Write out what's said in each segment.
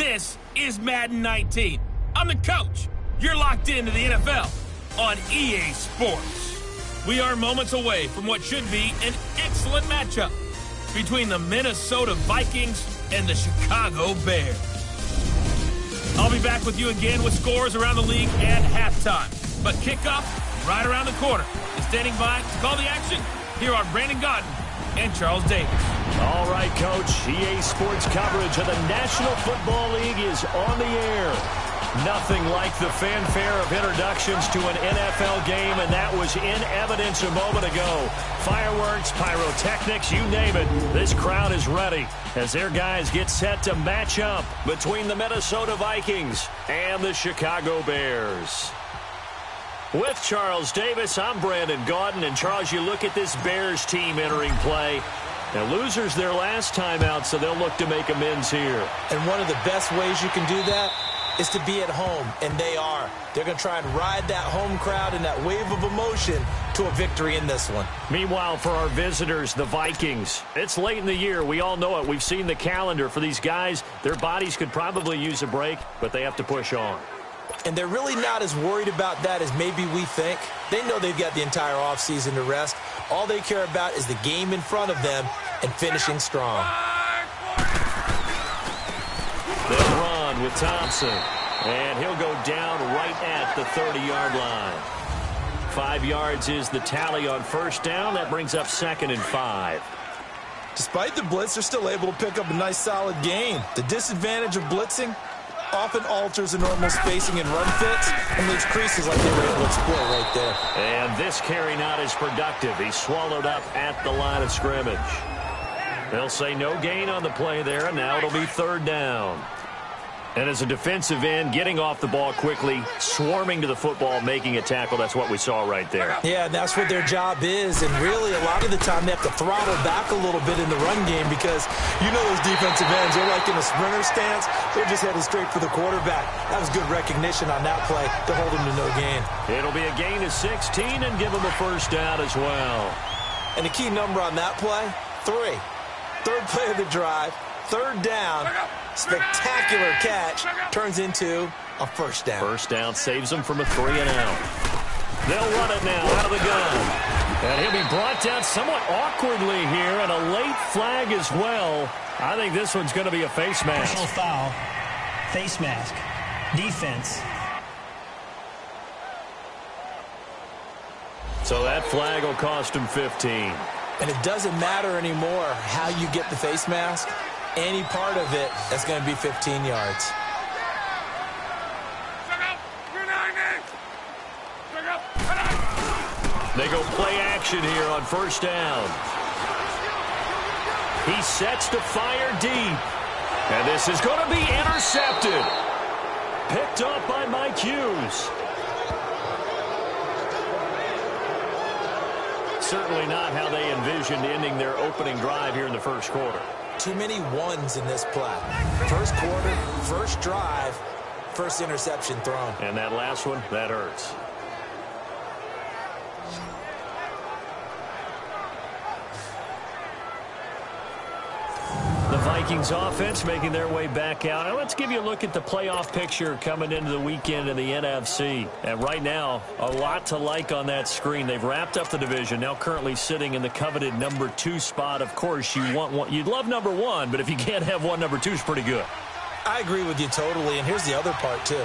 This is Madden 19. I'm the coach. You're locked into the NFL on EA Sports. We are moments away from what should be an excellent matchup between the Minnesota Vikings and the Chicago Bears. I'll be back with you again with scores around the league at halftime. But kickoff right around the corner. And standing by to call the action, here are Brandon Godden and Charles Davis. All right, Coach. EA Sports coverage of the National Football League is on the air. Nothing like the fanfare of introductions to an NFL game, and that was in evidence a moment ago. Fireworks, pyrotechnics, you name it. This crowd is ready as their guys get set to match up between the Minnesota Vikings and the Chicago Bears. With Charles Davis, I'm Brandon Gaudin. And, Charles, you look at this Bears team entering play. Now, losers their last time out, so they'll look to make amends here. And one of the best ways you can do that is to be at home, and they are. They're going to try and ride that home crowd and that wave of emotion to a victory in this one. Meanwhile, for our visitors, the Vikings, it's late in the year. We all know it. We've seen the calendar for these guys. Their bodies could probably use a break, but they have to push on. And they're really not as worried about that as maybe we think. They know they've got the entire offseason to rest. All they care about is the game in front of them and finishing strong. They'll run with Thompson. And he'll go down right at the 30-yard line. 5 yards is the tally on first down. That brings up 2nd and 5. Despite the blitz, they're still able to pick up a nice solid gain. The disadvantage of blitzing often alters the normal spacing and run fits and leaves creases like they were able to exploit right there. And this carry not as productive. He's swallowed up at the line of scrimmage. They'll say no gain on the play there, and now it'll be 3rd down. And as a defensive end, getting off the ball quickly, swarming to the football, making a tackle, that's what we saw right there. Yeah, that's what their job is. And really, a lot of the time, they have to throttle back a little bit in the run game because you know those defensive ends, they're like in a sprinter stance. They're just headed straight for the quarterback. That was good recognition on that play to hold him to no gain. It'll be a gain of 16 and give him a first down as well. And the key number on that play, 3. 3rd play of the drive, 3rd down. Spectacular catch turns into a first down. First down saves them from a 3-and-out. They'll run it now out of the gun. And he'll be brought down somewhat awkwardly here, and a late flag as well. I think this one's going to be a face mask. Personal foul, face mask, defense. So that flag will cost him 15. And it doesn't matter anymore how you get the face mask. Any part of it, that's going to be 15 yards. They go play action here on first down. He sets to fire deep. And this is going to be intercepted. Picked up by Mike Hughes. Certainly not how they envisioned ending their opening drive here in the first quarter. Too many ones in this play. First quarter, first drive, first interception thrown. And that last one, that hurts. The Vikings offense making their way back out. Now let's give you a look at the playoff picture coming into the weekend in the NFC. And right now, a lot to like on that screen. They've wrapped up the division, now currently sitting in the coveted number 2 spot. Of course, you want one, you'd love number 1, but if you can't have one, number 2 is pretty good. I agree with you totally, and here's the other part, too.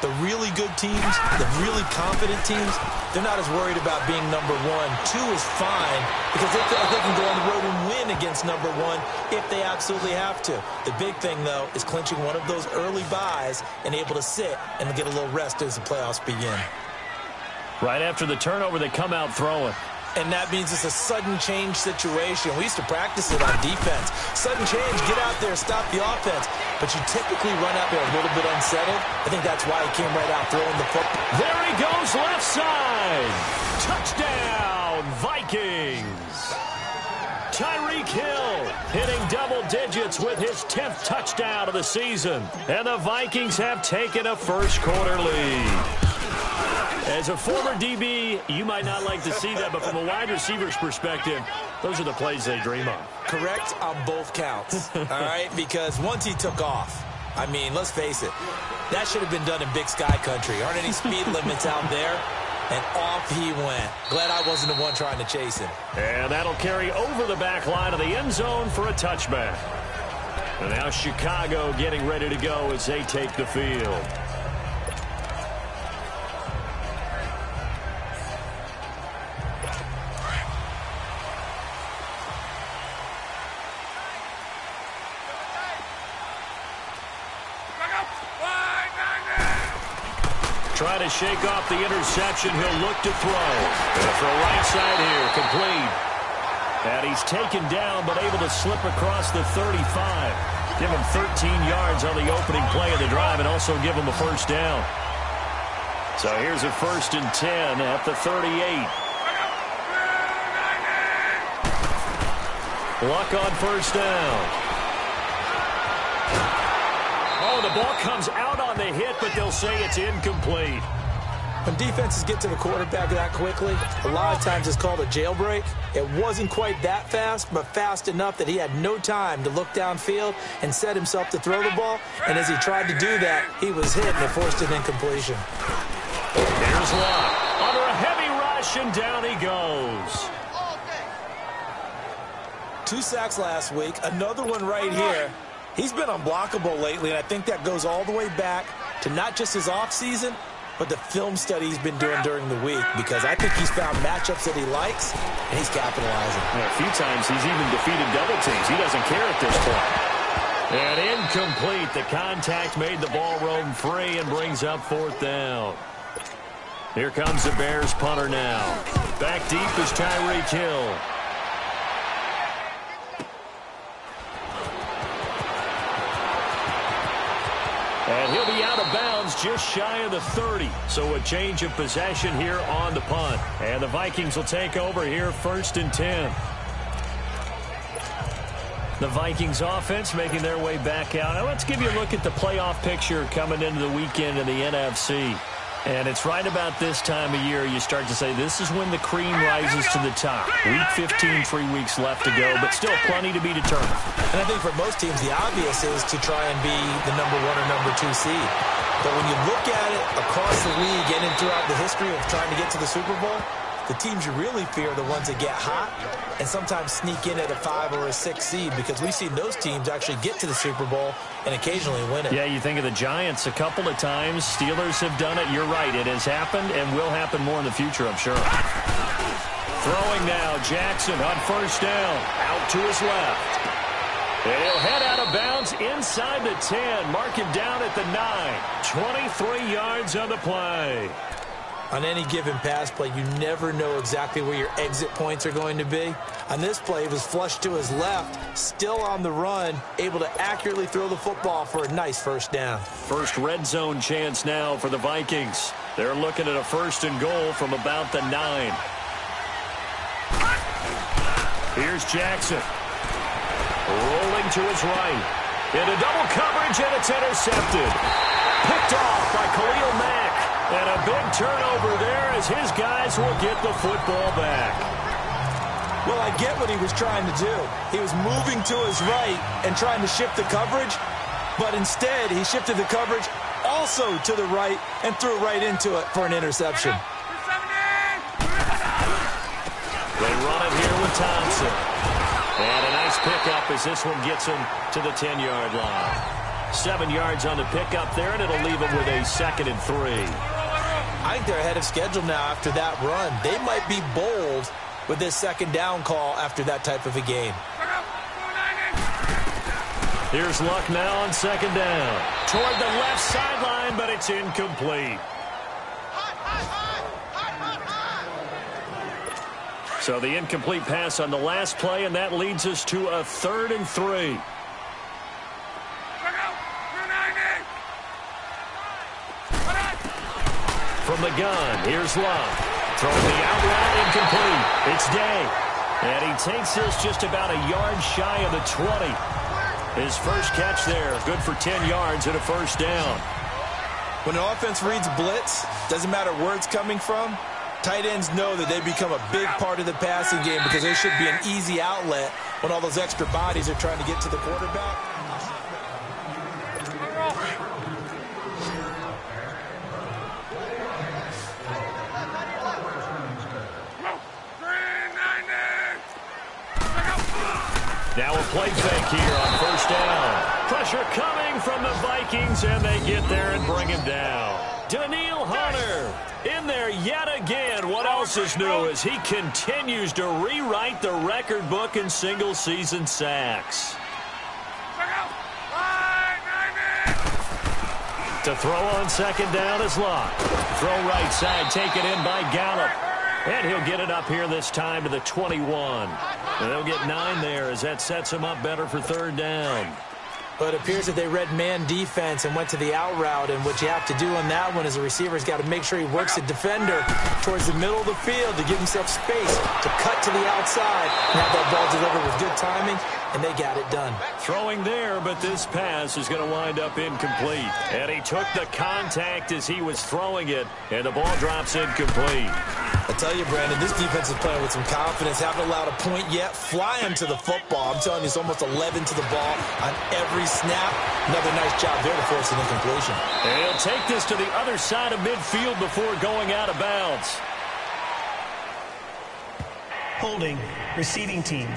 The really good teams, the really confident teams, they're not as worried about being number 1. 2 is fine because they feel like they can go on the road and win against number 1 if they absolutely have to. The big thing, though, is clinching one of those early byes and able to sit and get a little rest as the playoffs begin. Right after the turnover, they come out throwing. And that means it's a sudden change situation. We used to practice it on defense. Sudden change, get out there, stop the offense. But you typically run out there a little bit unsettled. I think that's why he came right out throwing the football. There he goes, left side. Touchdown, Vikings. Tyreek Hill hitting double digits with his 10th touchdown of the season. And the Vikings have taken a first quarter lead. As a former DB, you might not like to see that, but from a wide receiver's perspective, those are the plays they dream of. Correct on both counts, all right? Because once he took off, I mean, let's face it. That should have been done in Big Sky country. Aren't any speed limits out there? And off he went. Glad I wasn't the one trying to chase him. And that'll carry over the back line of the end zone for a touchback. And now Chicago getting ready to go as they take the field. Trying to shake off the interception. He'll look to throw. And for a right side here, complete. And he's taken down, but able to slip across the 35. Give him 13 yards on the opening play of the drive and also give him a first down. So here's a 1st and 10 at the 38. Luck on first down. Oh, the ball comes out on the hit, but they'll say it's incomplete. When defenses get to the quarterback that quickly, a lot of times it's called a jailbreak. It wasn't quite that fast, but fast enough that he had no time to look downfield and set himself to throw the ball. And as he tried to do that, he was hit and it forced an incompletion. Here's Luck. Under a heavy rush, and down he goes. 2 sacks last week, another one right here. He's been unblockable lately, and I think that goes all the way back to not just his offseason, but the film study he's been doing during the week, because I think he's found matchups that he likes, and he's capitalizing. Yeah, a few times he's even defeated double teams. He doesn't care at this point. And incomplete. The contact made the ball roam free and brings up 4th down. Here comes the Bears punter now. Back deep is Tyreek Hill. And he'll be out of bounds just shy of the 30. So a change of possession here on the punt. And the Vikings will take over here 1st and 10. The Vikings offense making their way back out. Now let's give you a look at the playoff picture coming into the weekend in the NFC. And it's right about this time of year you start to say this is when the cream rises to the top. Week 15, 3 weeks left to go, but still plenty to be determined. And I think for most teams, the obvious is to try and be the number 1 or number 2 seed. But when you look at it across the league and throughout the history of trying to get to the Super Bowl, the teams you really fear are the ones that get hot and sometimes sneak in at a 5 or a 6 seed, because we've seen those teams actually get to the Super Bowl and occasionally win it. Yeah, you think of the Giants a couple of times. Steelers have done it. You're right. It has happened and will happen more in the future, I'm sure. Throwing now, Jackson on first down. Out to his left. And he'll head out of bounds inside the 10. Mark him down at the 9. 23 yards on the play. On any given pass play, you never know exactly where your exit points are going to be. On this play, it was flushed to his left, still on the run, able to accurately throw the football for a nice first down. First red zone chance now for the Vikings. They're looking at a 1st and goal from about the 9. Here's Jackson. Rolling to his right. Into double coverage, and it's intercepted. Picked off by Khalil Mack. And a big turnover there as his guys will get the football back. Well, I get what he was trying to do. He was moving to his right and trying to shift the coverage, but instead he shifted the coverage also to the right and threw right into it for an interception. They run it here with Thompson. And a nice pickup as this one gets him to the 10-yard line. 7 yards on the pickup there, and it'll leave him with a 2nd and 3. I think they're ahead of schedule now after that run. They might be bold with this 2nd down call after that type of a game. Here's Luck now on 2nd down. Toward the left sideline, but it's incomplete. So the incomplete pass on the last play, and that leads us to a 3rd and 3. From the gun, here's Luck. Throwing the out route, incomplete. It's Day. And he takes this just about a yard shy of the 20. His first catch there, good for 10 yards and a first down. When an offense reads blitz, doesn't matter where it's coming from, tight ends know that they become a big part of the passing game because there should be an easy outlet when all those extra bodies are trying to get to the quarterback. Now a play fake here on first down. Pressure coming from the Vikings, and they get there and bring him down. Daniil Hunter in there yet again. What else is new as he continues to rewrite the record book in single-season sacks. To throw on second down is Locke. Throw right side, taken in by Gallup. And he'll get it up here this time to the 21. And they'll get 9 there as that sets him up better for third down. But it appears that they read man defense and went to the out route. And what you have to do on that one is the receiver's got to make sure he works the defender towards the middle of the field to give himself space to cut to the outside and have that ball delivered with good timing. And they got it done. Throwing there, but this pass is going to wind up incomplete. And he took the contact as he was throwing it, and the ball drops incomplete. I tell you, Brandon, this defense is playing with some confidence. Haven't allowed a point yet. Flying to the football. I'm telling you, it's almost 11 to the ball on every snap. Another nice job there to force an incompletion. And he'll take this to the other side of midfield before going out of bounds. Holding, receiving team.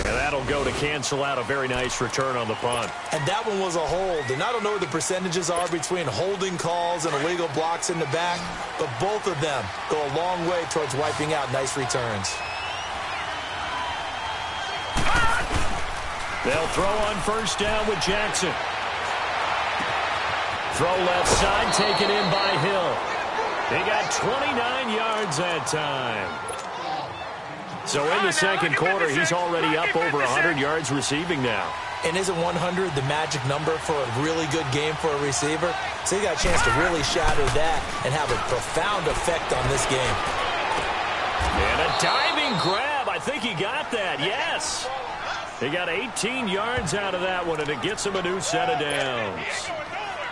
And that'll go to cancel out a very nice return on the punt. And that one was a hold. And I don't know what the percentages are between holding calls and illegal blocks in the back, but both of them go a long way towards wiping out nice returns. They'll throw on first down with Jackson. Throw left side, taken in by Hill. He got 29 yards that time. So in the second quarter, he's already up over 100 yards receiving now. And isn't 100 the magic number for a really good game for a receiver? So he got a chance to really shatter that and have a profound effect on this game. And a diving grab. I think he got that. Yes. He got 18 yards out of that one, and it gets him a new set of downs.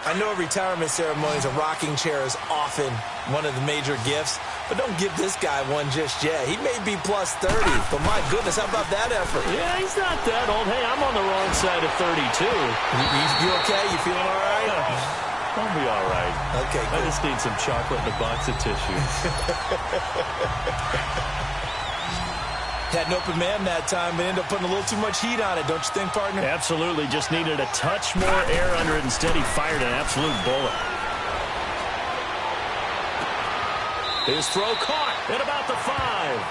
I know at retirement ceremonies, a rocking chair is often one of the major gifts, but don't give this guy one just yet. He may be plus 30, but my goodness, how about that effort? Yeah, he's not that old. Hey, I'm on the wrong side of 32. You okay? You feeling all right? I'll be all right. Okay, I good. just need some chocolate and a box of tissues. Had an open man that time, but ended up putting a little too much heat on it, don't you think, partner? Absolutely. Just needed a touch more air under it. Instead, he fired an absolute bullet. His throw caught at about the 5.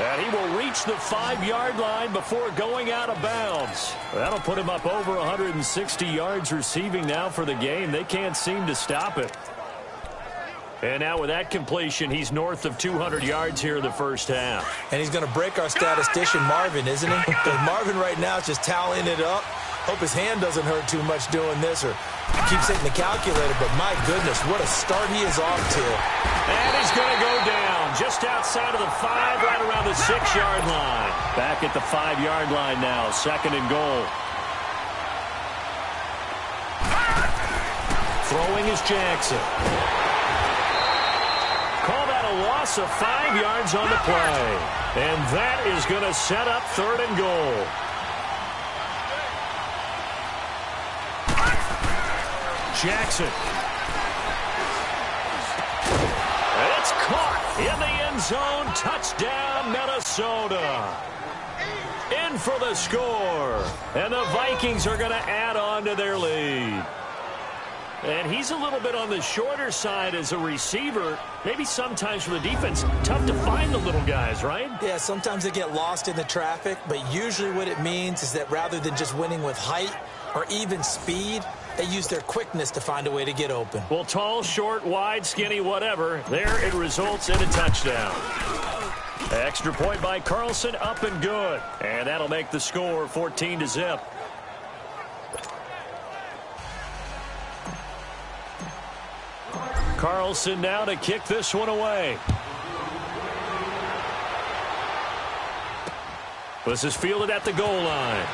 And he will reach the 5-yard line before going out of bounds. That'll put him up over 160 yards receiving now for the game. They can't seem to stop it. And now with that completion, he's north of 200 yards here in the first half. And he's going to break our statistician, Marvin, isn't he? Because Marvin right now is just tallying it up. Hope his hand doesn't hurt too much doing this or keeps hitting the calculator. But my goodness, what a start he is off to. And he's going to go down just outside of the 5, right around the 6-yard line. Back at the 5-yard line now, second and goal. Throwing is Jackson. Call that a loss of 5 yards on the play. And that is going to set up third and goal. Jackson. It's caught in the end zone. Touchdown, Minnesota. In for the score. And the Vikings are going to add on to their lead. And he's a little bit on the shorter side as a receiver. Maybe sometimes for the defense, tough to find the little guys, right? Yeah, sometimes they get lost in the traffic, but usually what it means is that rather than just winning with height or even speed, they use their quickness to find a way to get open. Well, tall, short, wide, skinny, whatever, there it results in a touchdown. Extra point by Carlson, up and good. And that'll make the score 14-0. Carlson now to kick this one away. This is fielded at the goal line.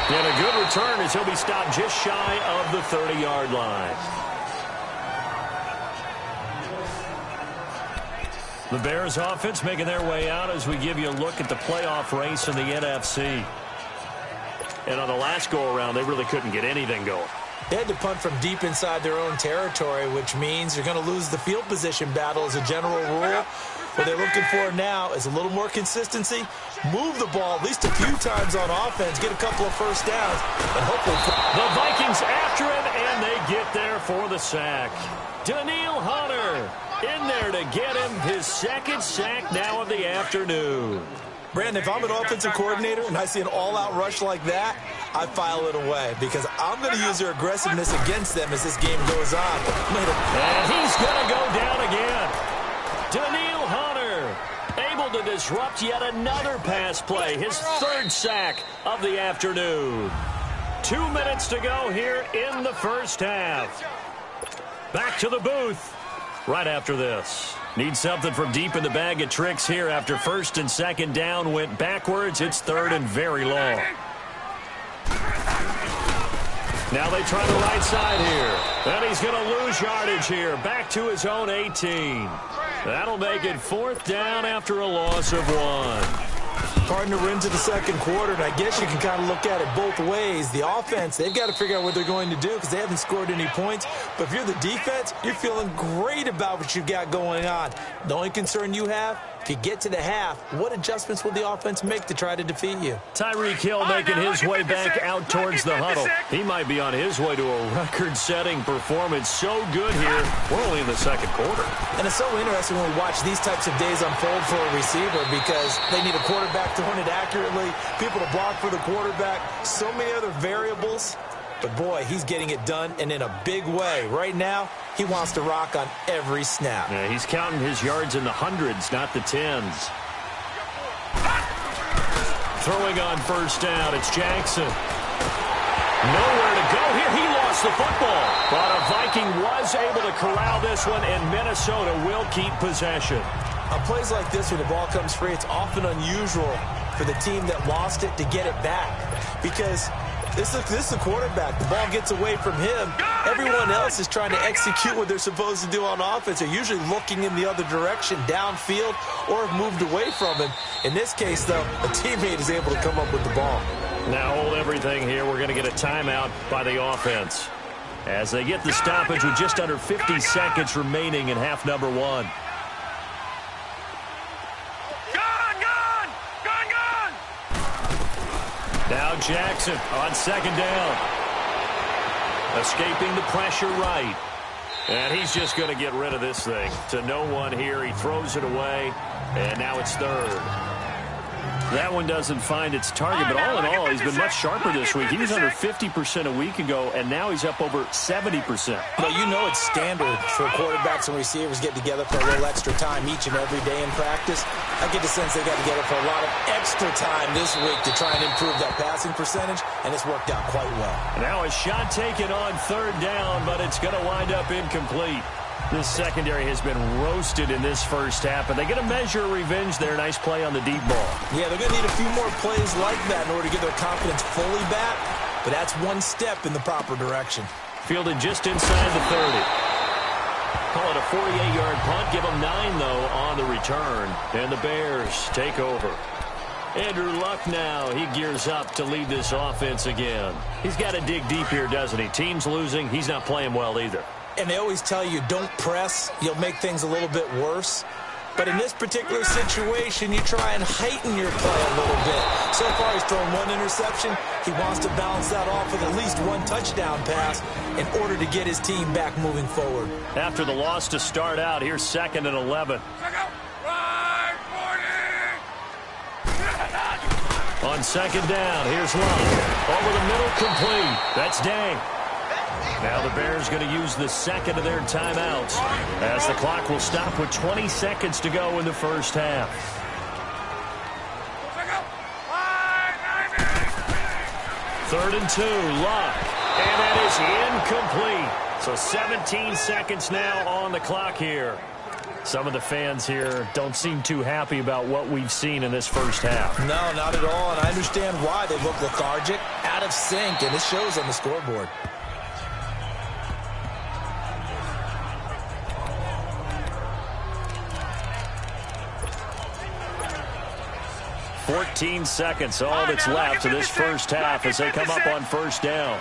And a good return as he'll be stopped just shy of the 30-yard line. The Bears offense making their way out as we give you a look at the playoff race in the NFC. And on the last go-around, they really couldn't get anything going. They had to punt from deep inside their own territory, which means you're going to lose the field position battle as a general rule. What they're looking for now is a little more consistency, move the ball at least a few times on offense, get a couple of first downs, and hopefully... The Vikings after him, and they get there for the sack. Daniil Hunter in there to get him his second sack now of the afternoon. Brandon, if I'm an offensive coordinator and I see an all-out rush like that, I file it away because I'm going to use their aggressiveness against them as this game goes on. And he's going to go down again. Daniil Hunter able to disrupt yet another pass play, his third sack of the afternoon. 2 minutes to go here in the first half. Back to the booth right after this. Need something from deep in the bag of tricks here after first and second down went backwards. It's third and very long. Now they try the right side here. And he's going to lose yardage here. Back to his own 18. That'll make it fourth down after a loss of 1. Starting to into the second quarter, and I guess you can kind of look at it both ways. The offense, they've got to figure out what they're going to do because they haven't scored any points. But if you're the defense, you're feeling great about what you've got going on. The only concern you have, if you get to the half, what adjustments will the offense make to try to defeat you? Tyreek Hill making his way back out towards the huddle. He might be on his way to a record-setting performance. So good here. We're only in the second quarter. And it's so interesting when we watch these types of days unfold for a receiver because they need a quarterback to run it accurately, people to block for the quarterback, so many other variables. But, boy, he's getting it done, and in a big way. Right now, he wants to rock on every snap. Yeah, he's counting his yards in the hundreds, not the tens. Throwing on first down, it's Jackson. Nowhere to go here. He lost the football. But a Viking was able to corral this one, and Minnesota will keep possession. On plays like this, when the ball comes free, it's often unusual for the team that lost it to get it back. Because this is the quarterback. The ball gets away from him. Everyone else is trying to execute what they're supposed to do on offense. They're usually looking in the other direction, downfield, or have moved away from him. In this case, though, a teammate is able to come up with the ball. Now hold everything here. We're going to get a timeout by the offense as they get the stoppage with just under 50 seconds remaining in half number 1. Now Jackson on second down. Escaping the pressure right. And he's just going to get rid of this thing. To no one here. He throws it away. And now it's third. That one doesn't find its target, but all in all, he's been much sharper this week. He was under 50% a week ago, and now he's up over 70%. Well, you know it's standard for quarterbacks and receivers get together for a little extra time each and every day in practice. I get the sense they got together for a lot of extra time this week to try and improve that passing percentage, and it's worked out quite well. Now a shot taken on third down, but it's going to wind up incomplete. This secondary has been roasted in this first half, but they get a measure of revenge there. Nice play on the deep ball. Yeah, they're going to need a few more plays like that in order to get their confidence fully back, but that's one step in the proper direction. Fielded just inside the 30. Call it a 48-yard punt. Give them 9, though, on the return. And the Bears take over. Andrew Luck now, he gears up to lead this offense again. He's got to dig deep here, doesn't he? Team's losing. He's not playing well either. And they always tell you, don't press. You'll make things a little bit worse. But in this particular situation, you try and heighten your play a little bit. So far, he's thrown 1 interception. He wants to balance that off with at least 1 touchdown pass in order to get his team back moving forward. After the loss to start out, here's 2nd and 11. On second down, here's Luck. Over the middle, complete. That's Day. Now the Bears going to use the second of their timeouts as the clock will stop with 20 seconds to go in the first half. Third and 2, Luck. And that is incomplete. So 17 seconds now on the clock here. Some of the fans here don't seem too happy about what we've seen in this first half. No, not at all, and I understand why. They look lethargic, out of sync, and it shows on the scoreboard. 14 seconds, all that's left of this first half as they come up on first down.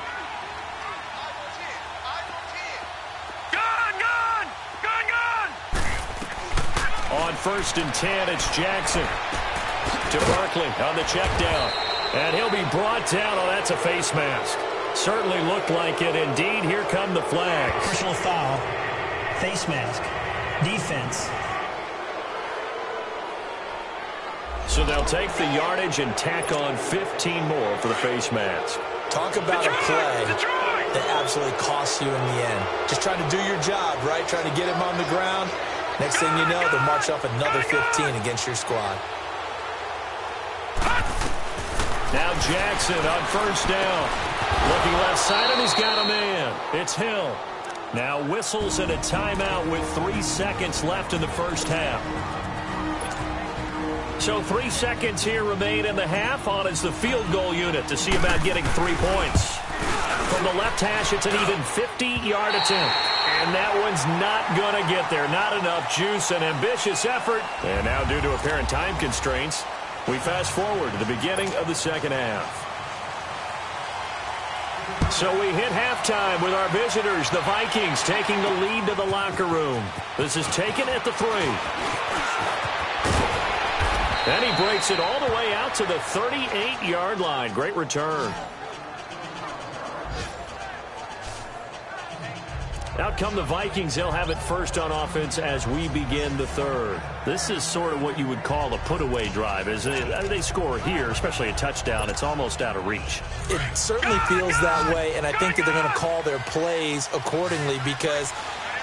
on 1st and 10, it's Jackson. To Barkley on the check down. And he'll be brought down. Oh, that's a face mask. Certainly looked like it. Indeed, here come the flags. Personal foul. Face mask. Defense. So they'll take the yardage and tack on 15 more for the face mask. Talk about a play that absolutely costs you in the end. Just trying to do your job, right? Trying to get him on the ground. Next thing you know, they'll march off another 15 against your squad. Now Jackson on 1st down. Looking left side, and he's got a man. It's Hill. Now whistles and a timeout with 3 seconds left in the first half. So 3 seconds here remain in the half. On is the field goal unit to see about getting 3 points. From the left hash, it's an even 50-yard attempt. And that one's not going to get there. Not enough juice. An ambitious effort. And now due to apparent time constraints, we fast forward to the beginning of the second half. So we hit halftime with our visitors, the Vikings, taking the lead to the locker room. This is taken at the 3. And he breaks it all the way out to the 38-yard line. Great return. Out come the Vikings. They'll have it first on offense as we begin the third. This is sort of what you would call a put-away drive. As they score here, especially a touchdown, it's almost out of reach. It certainly feels that way, and I think that they're going to call their plays accordingly because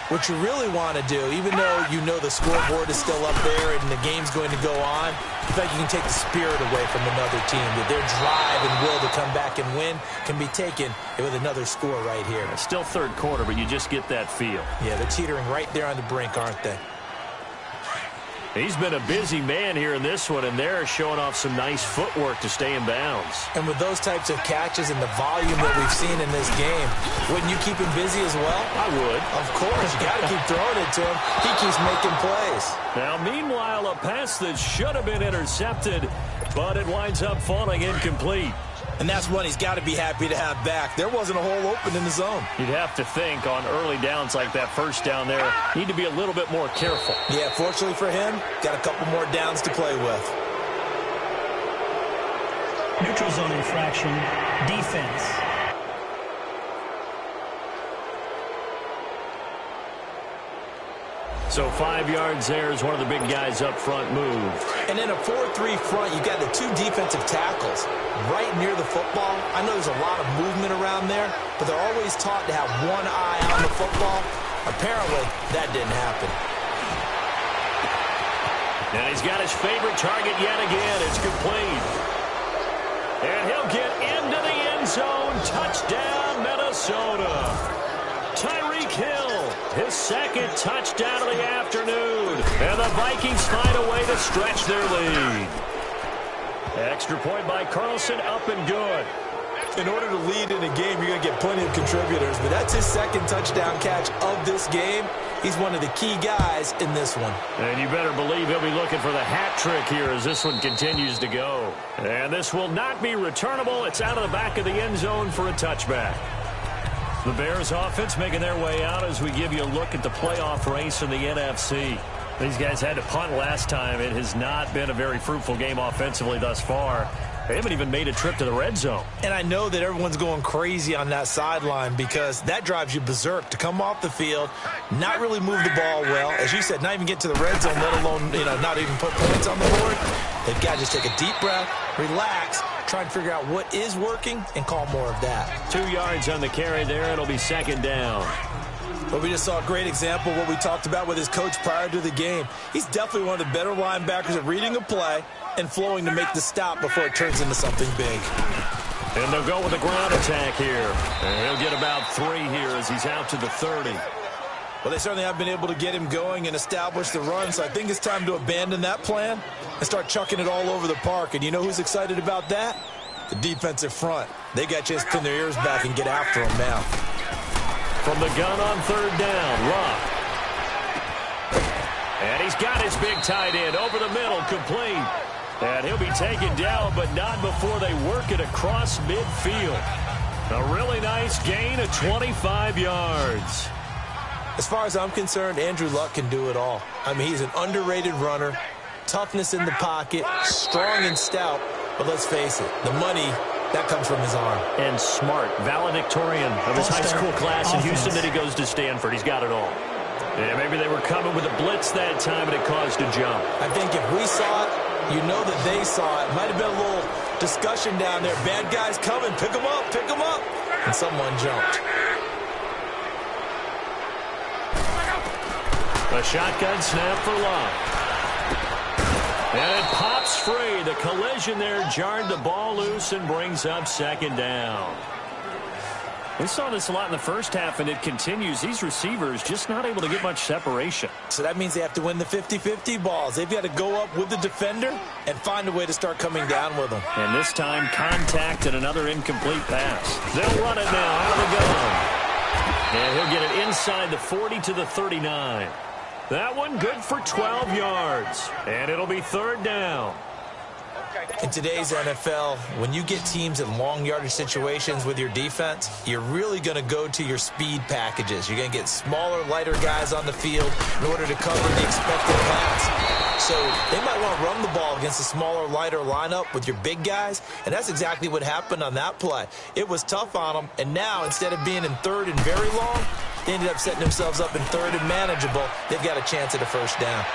what you really want to do, even though you know the scoreboard is still up there and the game's going to go on, I think you can take the spirit away from another team. That their drive and will to come back and win can be taken with another score right here. It's still third quarter, but you just get that feel. Yeah, they're teetering right there on the brink, aren't they? He's been a busy man here in this one, and they're showing off some nice footwork to stay in bounds. And with those types of catches and the volume that we've seen in this game, wouldn't you keep him busy as well? I would. Of course. You got to keep throwing it to him. He keeps making plays. Now, meanwhile, a pass that should have been intercepted, but it winds up falling incomplete. And that's one he's got to be happy to have back. There wasn't a hole open in the zone. You'd have to think on early downs like that first down there, need to be a little bit more careful. Yeah, fortunately for him, got a couple more downs to play with. Neutral zone infraction. Defense. So 5 yards there as one of the big guys up front moved. And in a 4-3 front, you've got the 2 defensive tackles right near the football. I know there's a lot of movement around there, but they're always taught to have one eye on the football. Apparently, that didn't happen. Now he's got his favorite target yet again. It's complete. And he'll get into the end zone. Touchdown, Minnesota. Tyreek Hill, his second touchdown of the afternoon. And the Vikings find a way to stretch their lead. Extra point by Carlson, up and good. In order to lead in a game, you're going to get plenty of contributors, but that's his second touchdown catch of this game. He's one of the key guys in this one. And you better believe he'll be looking for the hat trick here as this one continues to go. And this will not be returnable. It's out of the back of the end zone for a touchback. The Bears offense making their way out as we give you a look at the playoff race in the NFC. These guys had to punt last time. It has not been a very fruitful game offensively thus far. They haven't even made a trip to the red zone. And I know that everyone's going crazy on that sideline because that drives you berserk to come off the field, not really move the ball well. As you said, not even get to the red zone, let alone, not even put points on the board. They've got to just take a deep breath, relax, try and figure out what is working and call more of that. 2 yards on the carry there. It'll be second down. But we just saw a great example of what we talked about with his coach prior to the game. He's definitely one of the better linebackers at reading a play and flowing to make the stop before it turns into something big. And they'll go with a ground attack here. And he'll get about 3 here as he's out to the 30. Well, they certainly have been able to get him going and establish the run, so I think it's time to abandon that plan and start chucking it all over the park. And you know who's excited about that? The defensive front. They got a chance to pin their ears back and get after him now. From the gun on third down, Rock. And he's got his big tight end over the middle, complete. And he'll be taken down, but not before they work it across midfield. A really nice gain of 25 yards. As far as I'm concerned, Andrew Luck can do it all. I mean, he's an underrated runner, toughness in the pocket, strong and stout, but let's face it, the money, that comes from his arm. And smart, valedictorian of his high school class in Houston, then he goes to Stanford. He's got it all. Yeah, maybe they were coming with a blitz that time, and it caused a jump. I think if we saw it, you know that they saw it. Might have been a little discussion down there. Bad guys coming. Pick them up. Pick them up. And someone jumped. A shotgun snap for Luck. And it pops free. The collision there jarred the ball loose and brings up second down. We saw this a lot in the first half, and it continues. These receivers just not able to get much separation. So that means they have to win the 50-50 balls. They've got to go up with the defender and find a way to start coming down with them. And this time, contact and another incomplete pass. They'll run it now out of the gun. And he'll get it inside the 40 to the 39. That one good for 12 yards. And it'll be third down. In today's NFL, when you get teams in long yardage situations with your defense, you're really going to go to your speed packages. You're going to get smaller, lighter guys on the field in order to cover the expected pass. So they might want to run the ball against a smaller, lighter lineup with your big guys, and that's exactly what happened on that play. It was tough on them, and now instead of being in third and very long, they ended up setting themselves up in third and manageable. They've got a chance at a first down.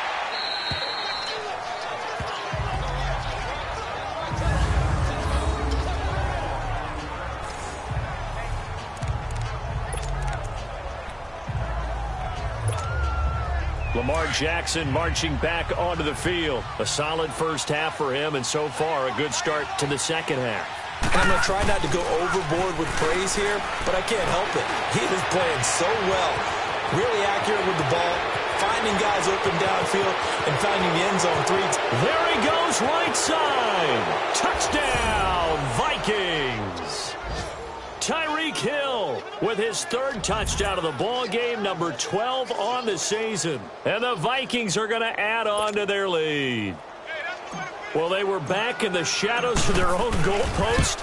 Lamar Jackson marching back onto the field. A solid first half for him, and so far a good start to the second half. And I'm going to try not to go overboard with praise here, but I can't help it. He is playing so well. Really accurate with the ball, finding guys open downfield, and finding the end zone threes. There he goes, right side. Touchdown, Vikings. Tyreek Hill with his third touchdown of the ball game, number 12 on the season. And the Vikings are going to add on to their lead. Well, they were back in the shadows of their own goalpost,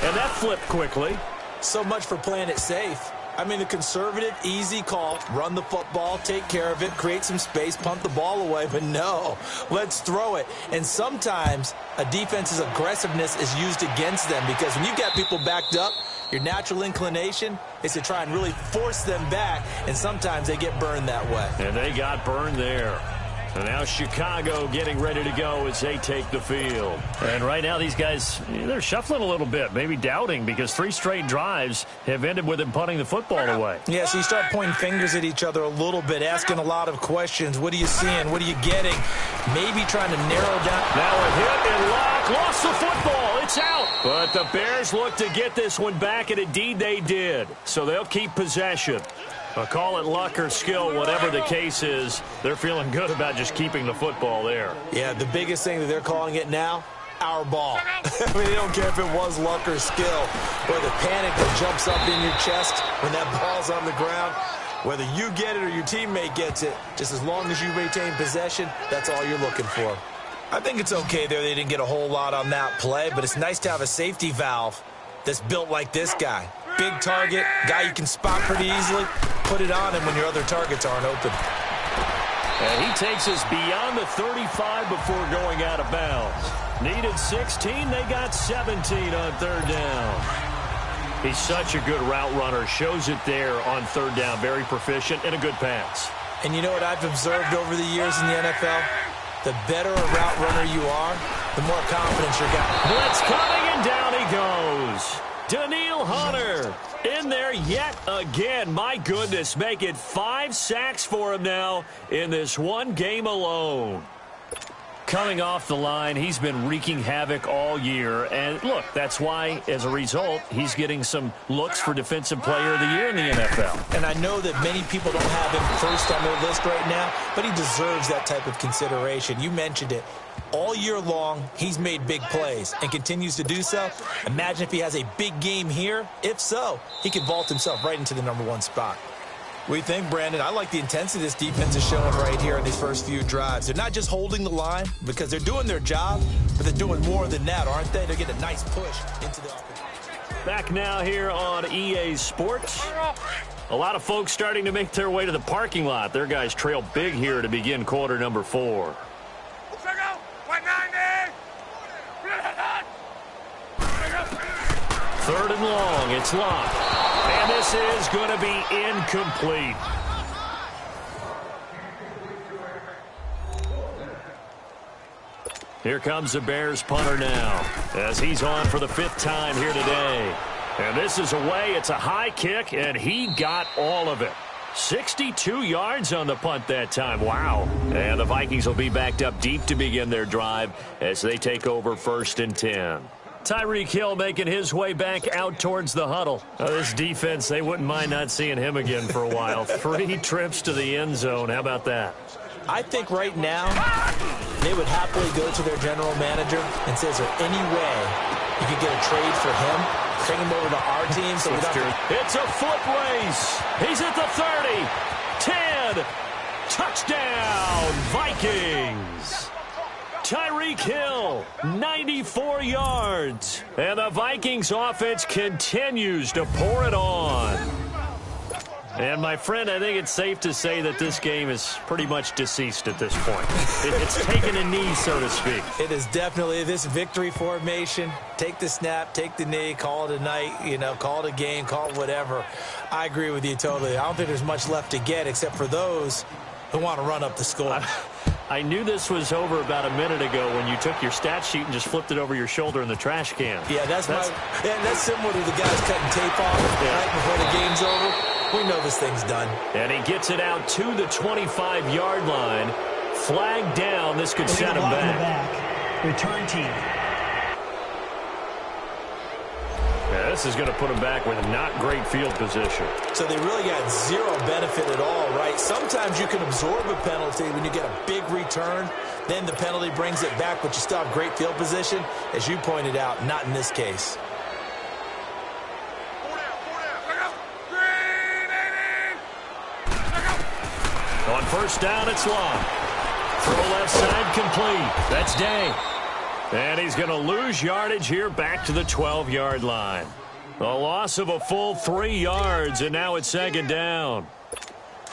and that flipped quickly. So much for playing it safe. I mean, the conservative, easy call, run the football, take care of it, create some space, punt the ball away. But no, let's throw it. And sometimes a defense's aggressiveness is used against them because when you've got people backed up, your natural inclination is to try and really force them back, and sometimes they get burned that way. And they got burned there. And now Chicago getting ready to go as they take the field. And right now these guys, they're shuffling a little bit, maybe doubting, because 3 straight drives have ended with them punting the football away. Yeah, so you start pointing fingers at each other a little bit, asking a lot of questions. What are you seeing? What are you getting? Maybe trying to narrow down. Now a hit and Luck lost the football. It's out. But the Bears look to get this one back, and indeed they did. So they'll keep possession. Call it luck or skill, whatever the case is, they're feeling good about just keeping the football there. Yeah, the biggest thing that they're calling it now, our ball. I mean, they don't care if it was luck or skill, or the panic that jumps up in your chest when that ball's on the ground. Whether you get it or your teammate gets it, just as long as you retain possession, that's all you're looking for. I think it's okay there. They didn't get a whole lot on that play, but it's nice to have a safety valve that's built like this guy. Big target, guy you can spot pretty easily. Put it on him when your other targets aren't open. And he takes us beyond the 35 before going out of bounds. Needed 16, they got 17 on third down. He's such a good route runner. Shows it there on third down. Very proficient and a good pass. And you know what I've observed over the years in the NFL? The better a route runner you are, the more confidence you got. Blitz coming, and down he goes. Daniil Hunter in there yet again. My goodness, make it 5 sacks for him now in this one game alone. Coming off the line, he's been wreaking havoc all year. And look, that's why, as a result, he's getting some looks for Defensive Player of the Year in the NFL. And I know that many people don't have him first on their list right now, but he deserves that type of consideration. You mentioned it. All year long, he's made big plays and continues to do so. Imagine if he has a big game here. If so, he could vault himself right into the #1 spot. What do you think, Brandon? I like the intensity this defense is showing right here in these first few drives. They're not just holding the line because they're doing their job, but they're doing more than that, aren't they? They're getting a nice push into the offense. Back now here on EA Sports. A lot of folks starting to make their way to the parking lot. Their guys trail big here to begin quarter number 4. Third and long. It's locked. And this is going to be incomplete. Here comes the Bears punter now as he's on for the 5th time here today. And this is away. It's a high kick, and he got all of it. 62 yards on the punt that time. Wow. And the Vikings will be backed up deep to begin their drive as they take over 1st and 10. Tyreek Hill making his way back out towards the huddle. This defense, they wouldn't mind not seeing him again for a while. 3 trips to the end zone. How about that? I think right now they would happily go to their general manager and say, is there any way you could get a trade for him? Bring him over to our team. So it's a foot race. He's at the 30. 10. Touchdown, Vikings. Tyreek Hill, 94 yards. And the Vikings offense continues to pour it on. And, my friend, I think it's safe to say that this game is pretty much deceased at this point. It's taken a knee, so to speak. It is definitely this victory formation. Take the snap, take the knee, call it a night, call it a game, call it whatever. I agree with you totally. I don't think there's much left to get except for those who want to run up the score. I knew this was over about a minute ago when you took your stat sheet and just flipped it over your shoulder in the trash can. Yeah, that's similar to the guys cutting tape off right before the game's over. We know this thing's done. And he gets it out to the 25-yard line. Flag down. This could set him back. Return team. Yeah, this is going to put him back with not great field position. So they really got zero benefit at all, right? Sometimes you can absorb a penalty when you get a big return. Then the penalty brings it back, but you still have great field position. As you pointed out, not in this case. On 1st down, it's long. Throw left side complete. That's Day. And he's going to lose yardage here back to the 12-yard line. A loss of a full 3 yards, and now it's 2nd down.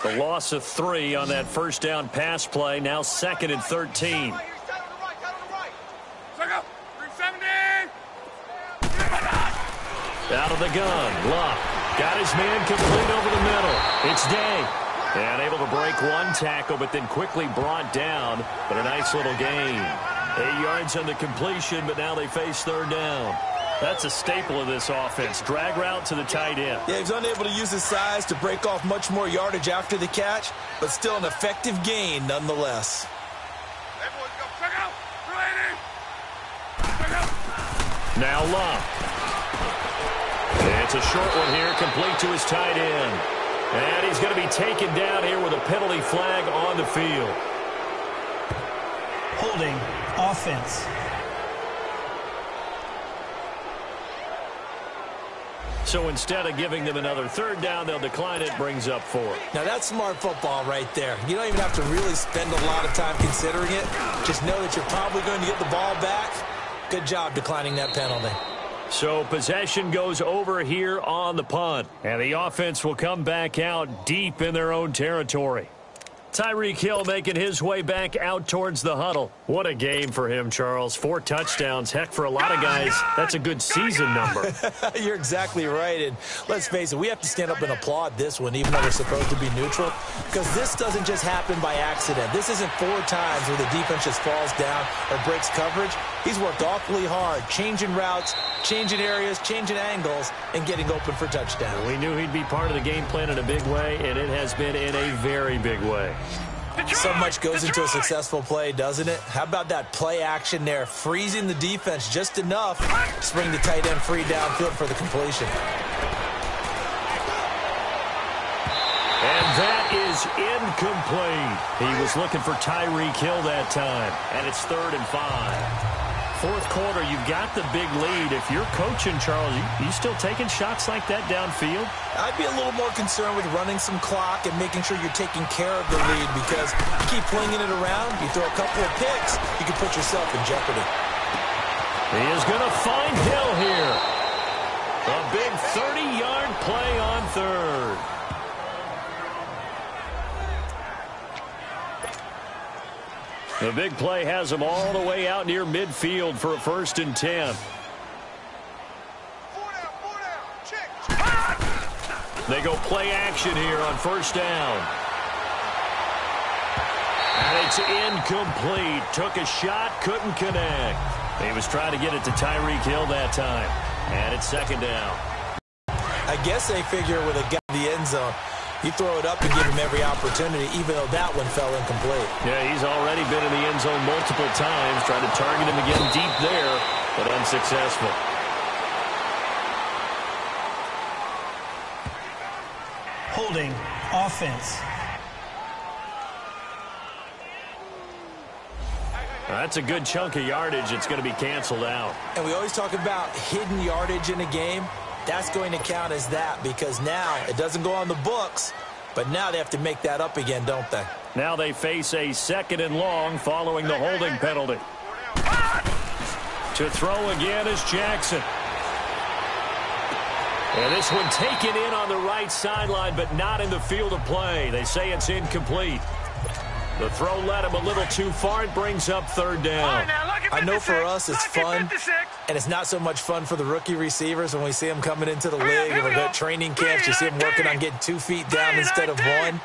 The loss of 3 on that 1st down pass play, now 2nd and 13. Out of the gun, Luck. Got his man complete over the middle. It's Day. And able to break one tackle, but then quickly brought down. But a nice little gain. 8 yards on the completion, but now they face 3rd down. That's a staple of this offense. Drag route to the tight end. Yeah, he's unable to use his size to break off much more yardage after the catch, but still an effective gain nonetheless. Now Luck. It's a short one here, complete to his tight end. And he's going to be taken down here with a penalty flag on the field. Holding offense. So instead of giving them another 3rd down, they'll decline it, brings up 4. Now that's smart football right there. You don't even have to really spend a lot of time considering it. Just know that you're probably going to get the ball back. Good job declining that penalty. So possession goes over here on the punt. And the offense will come back out deep in their own territory. Tyreek Hill making his way back out towards the huddle. What a game for him, Charles. 4 touchdowns. Heck, for a lot of guys, that's a good season number. You're exactly right. And let's face it, we have to stand up and applaud this one, even though we're supposed to be neutral, because this doesn't just happen by accident. This isn't 4 times where the defense just falls down or breaks coverage. He's worked awfully hard, changing routes, changing areas, changing angles, and getting open for touchdown. We knew he'd be part of the game plan in a big way, and it has been in a very big way. So much goes into a successful play, doesn't it? How about that play action there, freezing the defense just enough to bring the tight end free downfield for the completion. And that is incomplete. He was looking for Tyreek Hill that time, and it's 3rd and 5. 4th quarter, you've got the big lead. If you're coaching, Charles, you still taking shots like that downfield? I'd be a little more concerned with running some clock and making sure you're taking care of the lead, because you keep flinging it around, you throw a couple of picks, you can put yourself in jeopardy. He is going to find Hill here. A big 30-yard play on 3rd. The big play has them all the way out near midfield for a 1st and 10. They go play action here on 1st down. And it's incomplete. Took a shot, couldn't connect. He was trying to get it to Tyreek Hill that time. And it's 2nd down. I guess they figure with a guy in the end zone, you throw it up and give him every opportunity, even though that one fell incomplete. Yeah, he's already been in the end zone multiple times, trying to target him again deep there, but unsuccessful. Holding offense. That's a good chunk of yardage. It's going to be canceled out. And we always talk about hidden yardage in a game. That's going to count as that because now it doesn't go on the books, but now they have to make that up again, don't they? Now they face a 2nd and long following the holding penalty. To throw again is Jackson. And this one taken in on the right sideline, but not in the field of play. They say it's incomplete. The throw led him a little too far. It brings up 3rd down. I know for us it's fun, and it's not so much fun for the rookie receivers when we see them coming into the league and we go to training camps. You see them working on getting 2 feet down instead of 1.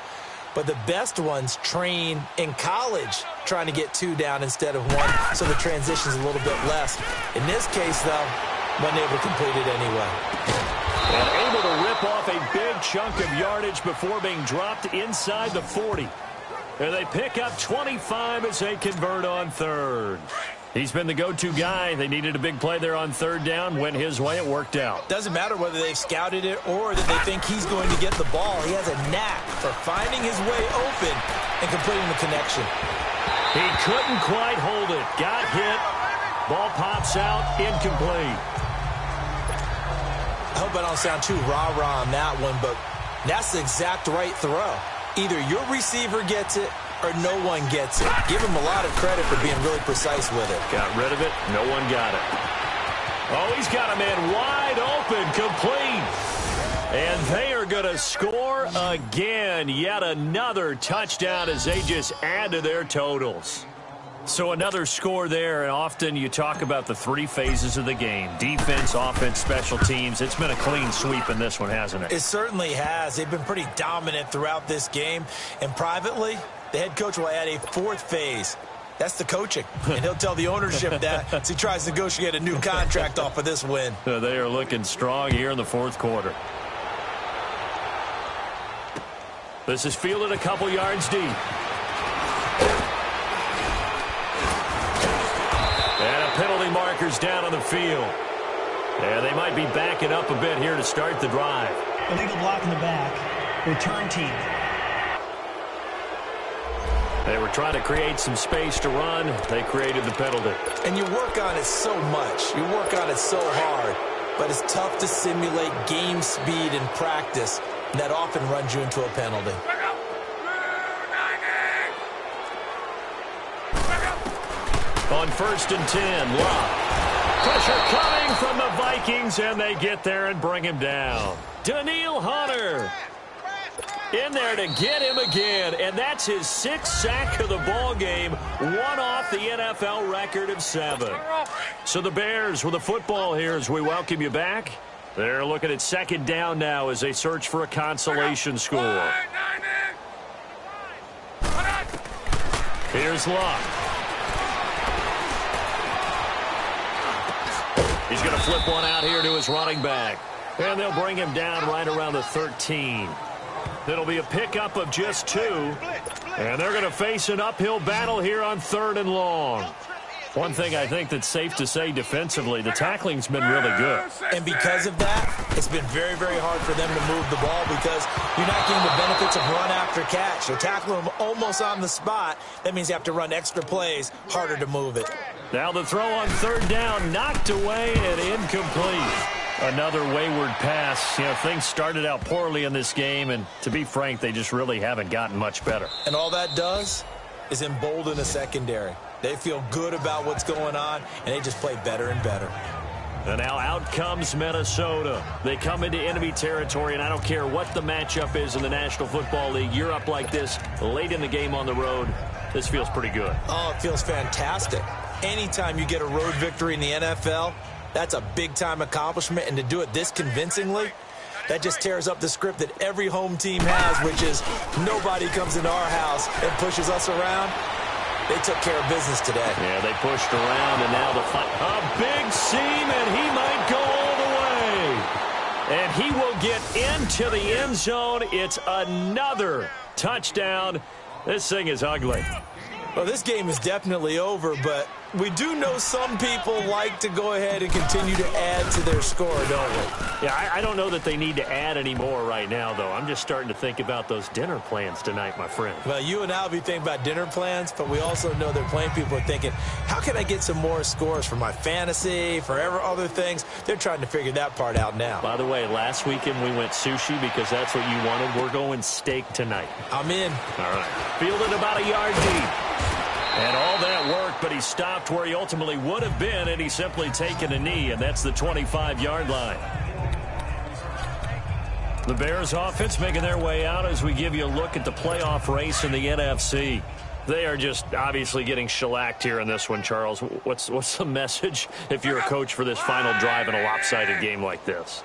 But the best ones train in college trying to get 2 down instead of 1, so the transition's a little bit less. In this case, though, wasn't able to complete it anyway. And able to rip off a big chunk of yardage before being dropped inside the 40. And they pick up 25 as they convert on 3rd. He's been the go-to guy. They needed a big play there on 3rd down. Went his way. It worked out. Doesn't matter whether they've scouted it or that they think he's going to get the ball. He has a knack for finding his way open and completing the connection. He couldn't quite hold it. Got hit. Ball pops out. Incomplete. I hope I don't sound too rah-rah on that one, but that's the exact right throw. Either your receiver gets it or no one gets it. Give him a lot of credit for being really precise with it. Got rid of it. No one got it. Oh, he's got a man wide open, complete. And they are going to score again. Yet another touchdown as they just add to their totals. So another score there, and often you talk about the 3 phases of the game. Defense, offense, special teams. It's been a clean sweep in this one, hasn't it? It certainly has. They've been pretty dominant throughout this game. And privately, the head coach will add a 4th phase. That's the coaching. And he'll tell the ownership that as he tries to negotiate a new contract off of this win. They are looking strong here in the 4th quarter. This is fielded a couple yards deep. And a penalty marker's down on the field. And they might be backing up a bit here to start the drive. Illegal block in the back. Return team. They were trying to create some space to run. They created the penalty. And you work on it so much. You work on it so hard. But it's tough to simulate game speed in practice. And that often runs you into a penalty. On 1st and 10, Locke. Pressure coming from the Vikings, and they get there and bring him down. Daniil Hunter in there to get him again, and that's his 6th sack of the ball game, one off the NFL record of 7. So the Bears with the football here as we welcome you back. They're looking at 2nd down now as they search for a consolation score. Here's Locke. He's going to flip one out here to his running back. And they'll bring him down right around the 13. It'll be a pickup of just 2. And they're going to face an uphill battle here on 3rd and long. One thing I think that's safe to say defensively, the tackling's been really good. And because of that, it's been very, very hard for them to move the ball because you're not getting the benefits of run after catch. You're tackling them almost on the spot. That means you have to run extra plays, harder to move it. Now the throw on 3rd down, knocked away and incomplete. Another wayward pass. You know, things started out poorly in this game, and to be frank, they just really haven't gotten much better. And all that does is embolden the secondary. They feel good about what's going on, and they just play better and better. And now out comes Minnesota. They come into enemy territory, and I don't care what the matchup is in the National Football League. You're up like this late in the game on the road. this feels pretty good. Oh, it feels fantastic. Anytime you get a road victory in the NFL, that's a big-time accomplishment, and to do it this convincingly, that just tears up the script that every home team has, which is nobody comes into our house and pushes us around. They took care of business today. Yeah, they pushed around, and now the fight. A big seam, and he might go all the way. And he will get into the end zone. It's another touchdown. This thing is ugly. Well, this game is definitely over, but we do know some people like to go ahead and continue to add to their score, don't we? Yeah, I don't know that they need to add any more right now, though. I'm just starting to think about those dinner plans tonight, my friend. Well, you and I will be thinking about dinner plans, but we also know they're playing people are thinking, how can I get some more scores for my fantasy, for other things? They're trying to figure that part out now. By the way, last weekend we went sushi because that's what you wanted. We're going steak tonight. I'm in. All right. Fielded about a yard deep. And all that worked, but he stopped where he ultimately would have been, and he's simply taken a knee, and that's the 25-yard line. The Bears offense making their way out as we give you a look at the playoff race in the NFC. They are just obviously getting shellacked here in this one, Charles. What's the message if you're a coach for this final drive in a lopsided game like this?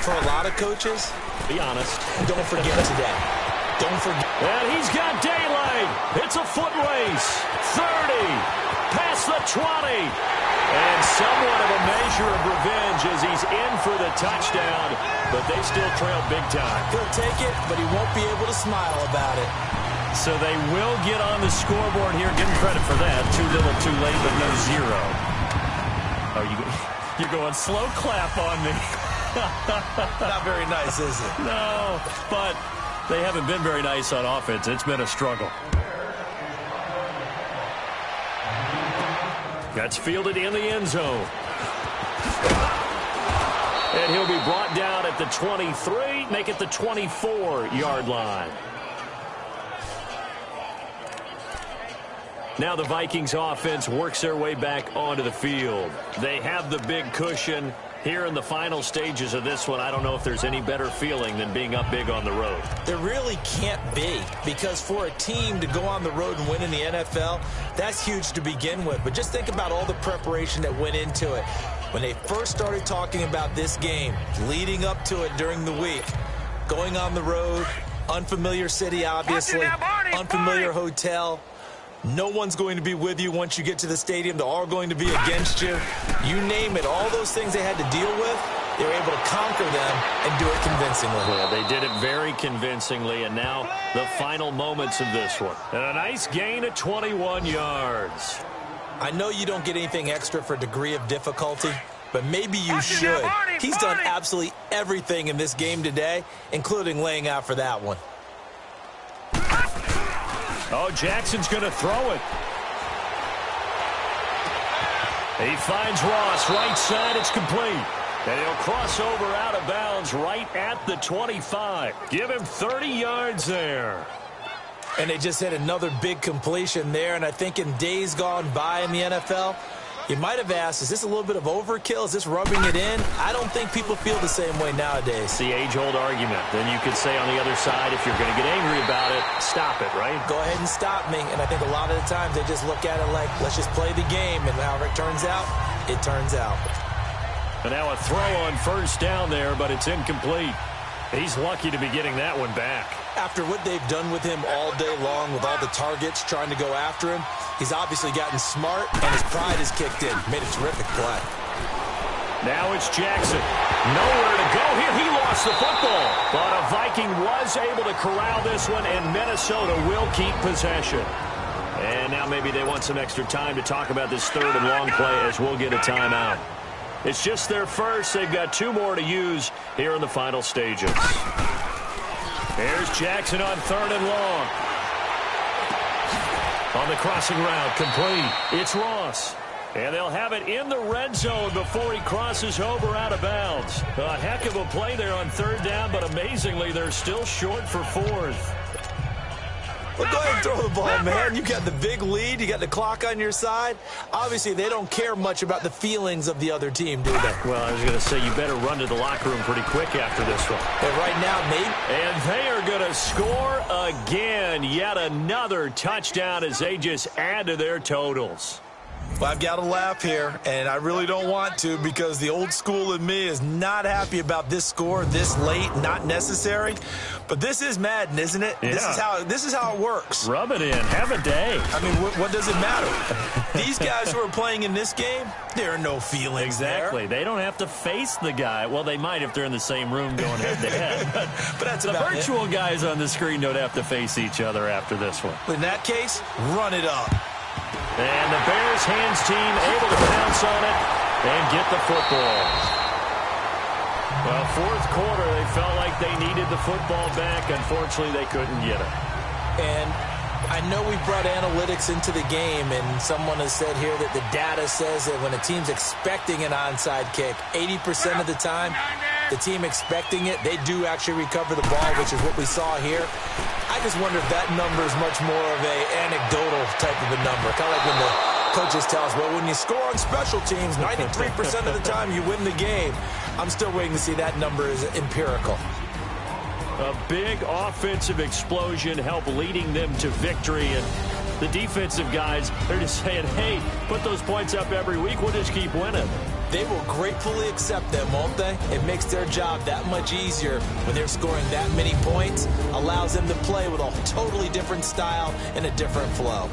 For a lot of coaches, be honest. Don't forget today. Don't forget. And he's got daylight. It's a foot race. 30. Past the 20. And somewhat of a measure of revenge as he's in for the touchdown. But they still trail big time. He'll take it, but he won't be able to smile about it. So they will get on the scoreboard here. Give him credit for that. Too little, too late, but no zero. Oh, you're going slow clap on me. Not very nice, is it? No, but they haven't been very nice on offense. It's been a struggle. That's fielded in the end zone. And he'll be brought down at the 23, make it the 24-yard line. Now the Vikings offense works their way back onto the field. They have the big cushion. Here in the final stages of this one, I don't know if there's any better feeling than being up big on the road. There really can't be, because for a team to go on the road and win in the NFL, that's huge to begin with. But just think about all the preparation that went into it. When they first started talking about this game, leading up to it during the week, going on the road, unfamiliar city, obviously, unfamiliar hotel. No one's going to be with you once you get to the stadium. They're all going to be against you. You name it. All those things they had to deal with, they were able to conquer them and do it convincingly. Well, they did it very convincingly, and now the final moments of this one. And a nice gain of 21 yards. I know you don't get anything extra for degree of difficulty, but maybe you should. He's done absolutely everything in this game today, including laying out for that one. Oh, Jackson's going to throw it. He finds Ross, right side, it's complete. And he'll cross over out of bounds right at the 25. Give him 30 yards there. And they just hit another big completion there, and I think in days gone by in the NFL, you might have asked, is this a little bit of overkill? Is this rubbing it in? I don't think people feel the same way nowadays. It's the age-old argument. Then you could say on the other side, if you're going to get angry about it, stop it, right? Go ahead and stop me. And I think a lot of the times they just look at it like, let's just play the game. And however it turns out, it turns out. And now a throw on first down there, but it's incomplete. He's lucky to be getting that one back. After what they've done with him all day long with all the targets trying to go after him, he's obviously gotten smart, and his pride has kicked in. Made a terrific play. Now it's Jackson. Nowhere to go here. He lost the football. But a Viking was able to corral this one, and Minnesota will keep possession. And now maybe they want some extra time to talk about this third and long play as we'll get a timeout. It's just their first. They've got 2 more to use here in the final stages. There's Jackson on third and long. On the crossing route, complete. It's Ross. And they'll have it in the red zone before he crosses over out of bounds. A heck of a play there on third down, but amazingly, they're still short for fourth. Well, go ahead and throw the ball, man. You got the big lead. You got the clock on your side. Obviously, they don't care much about the feelings of the other team, do they? Well, I was going to say you better run to the locker room pretty quick after this one. And right now, Nate. And they are going to score again. Yet another touchdown as they just add to their totals. Well, I've got to laugh here, and I really don't want to because the old school in me is not happy about this score this late, not necessary. But this is Madden, isn't it? Yeah. This is how it works. Rub it in. Have a day. I mean, what does it matter? These guys who are playing in this game, there are no feelings Exactly. there. They don't have to face the guy. Well, they might if they're in the same room going head-to-head. But that's the about virtual it. guys on the screen don't have to face each other after this one. In that case, run it up. And the Bears hands team able to pounce on it and get the football. Well, fourth quarter, they felt like they needed the football back. Unfortunately, they couldn't get it. And I know we brought analytics into the game, and someone has said here that the data says that when a team's expecting an onside kick, 80% of the time, the team expecting it, they do actually recover the ball, which is what we saw here. I just wonder if that number is much more of a anecdotal type of a number. Kind of like when the coaches tell us, well, when you score on special teams, 93% of the time you win the game. I'm still waiting to see that number is empirical. A big offensive explosion helped leading them to victory. And the defensive guys, they're just saying, hey, put those points up every week. We'll just keep winning. They will gratefully accept them, won't they? It makes their job that much easier when they're scoring that many points. Allows them to play with a totally different style and a different flow.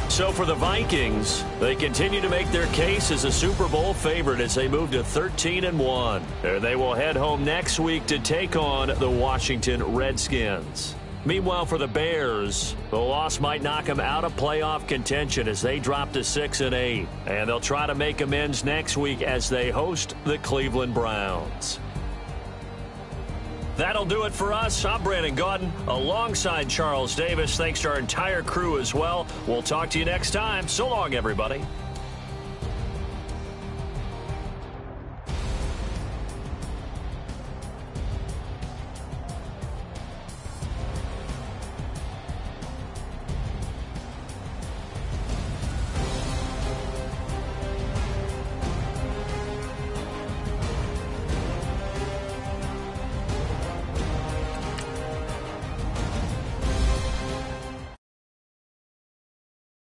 So for the Vikings, they continue to make their case as a Super Bowl favorite as they move to 13-1. There they will head home next week to take on the Washington Redskins. Meanwhile, for the Bears, the loss might knock them out of playoff contention as they drop to 6-8. And they'll try to make amends next week as they host the Cleveland Browns. That'll do it for us. I'm Brandon Gaudin alongside Charles Davis. Thanks to our entire crew as well. We'll talk to you next time. So long, everybody.